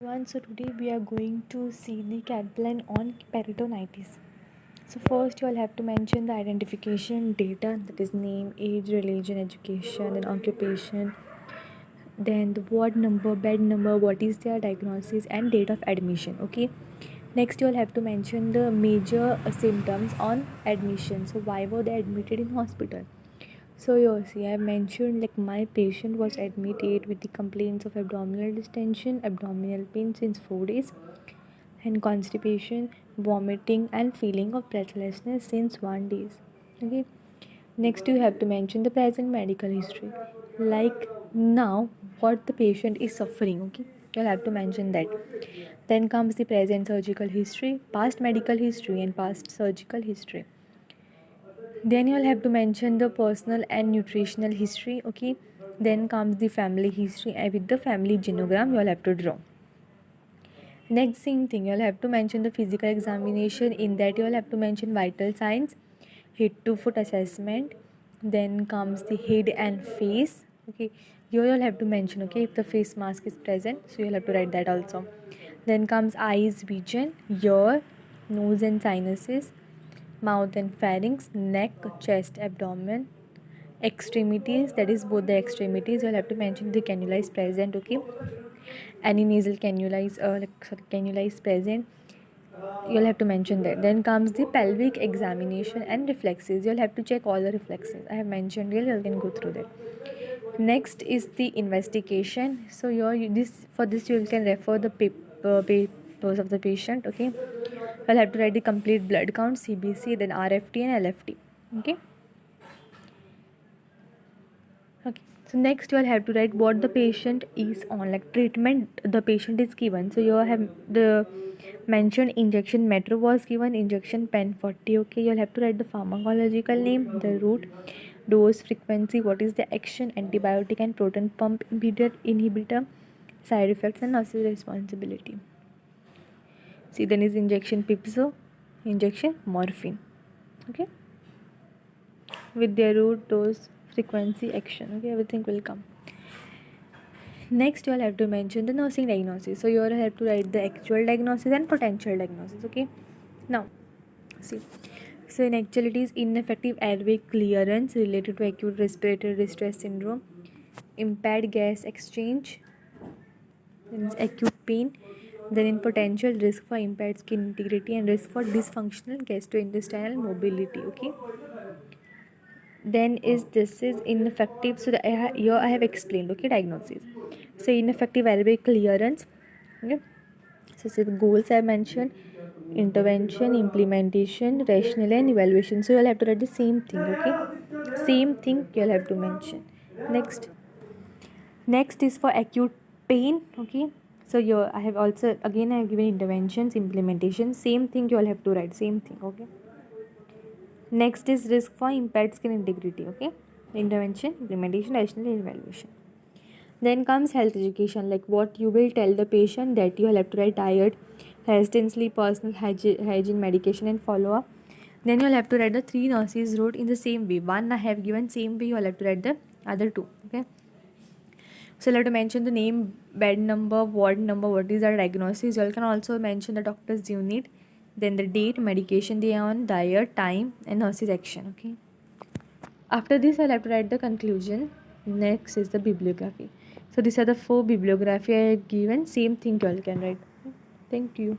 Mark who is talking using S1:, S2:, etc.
S1: So today we are going to see the careplan on peritonitis. So first you all have to mention the identification data, that is name, age, religion, education, then occupation, then the ward number, bed number, what is their diagnosis and date of admission. Okay. Next you all have to mention the major symptoms on admission. So why were they admitted in hospital? So you see, I have mentioned like my patient was admitted with the complaints of abdominal distension, abdominal pain since 4 days, and constipation, vomiting, and feeling of breathlessness since 1 day. Okay. Next, you have to mention the present medical history, like now what the patient is suffering. Okay, you'll have to mention that. Then comes the present surgical history, past medical history, and past surgical history. Then you'll have to mention the personal and nutritional history. Okay. Then comes the family history, and with the family genogram you'll have to draw. Next, same thing, you'll have to mention the physical examination. In that you'll have to mention vital signs, head to foot assessment. Then comes the head and face. Okay, here you'll have to mention, okay, if the face mask is present, so you'll have to write that also. Then comes eyes, vision, ear, nose and sinuses, mouth and pharynx, neck, chest, abdomen, extremities, that is both the extremities, you'll have to mention the cannula is present. Okay, any nasal cannula is cannula is present, you'll have to mention that. Then comes the pelvic examination and reflexes, you'll have to check all the reflexes I have mentioned here, you can go through that. Next is the investigation. So this for this you can refer the papers of the patient. Okay, you'll have to write the complete blood count, CBC, then RFT and LFT. Okay. Okay, so next you will have to write what the patient is on, like treatment the patient is given. So you have the mentioned injection metro was given, injection pen 40. Okay, you'll have to write the pharmacological name, the route, dose, frequency, what is the action, antibiotic and proton pump inhibitor, side effects and nurse's responsibility. See, then is injection pipso, injection morphine. Okay, with their route, dose, frequency, action. Okay, everything will come. Next you all have to mention the nursing diagnosis. So you all have to write the actual diagnosis and potential diagnosis. Okay, now see, so in actual it is ineffective airway clearance related to acute respiratory distress syndrome, impaired gas exchange, then it's acute pain, then in potential risk for impaired skin integrity and risk for dysfunctional gastrointestinal mobility. Okay, then is this is ineffective, so here I have explained. Okay, diagnosis. So ineffective airway clearance. Okay, so the goals I mentioned, intervention, implementation, rationale and evaluation. So you'll have to write the same thing. Okay, same thing you'll have to mention. Next is for acute pain. Okay, so here I have also again I have given interventions, implementation, same thing you'll have to write, same thing. Okay, next is risk for impaired skin integrity. Okay, intervention, implementation, rational evaluation. Then comes health education, like what you will tell the patient, that you will have to write diet, hesitant sleep, personal hygiene, medication and follow up. Then you will have to write the 3 nurses route in the same way. One I have given, same way you will have to write the other 2. Okay, so you have to mention the name, bed number, ward number, what is our diagnosis. You can also mention the doctor's unit, then the date, medication they are on, diet, time and nurse's action. Okay, after this I'll have to write the conclusion. Next is the bibliography. So these are the 4 bibliography I have given, same thing you all can write. Thank you.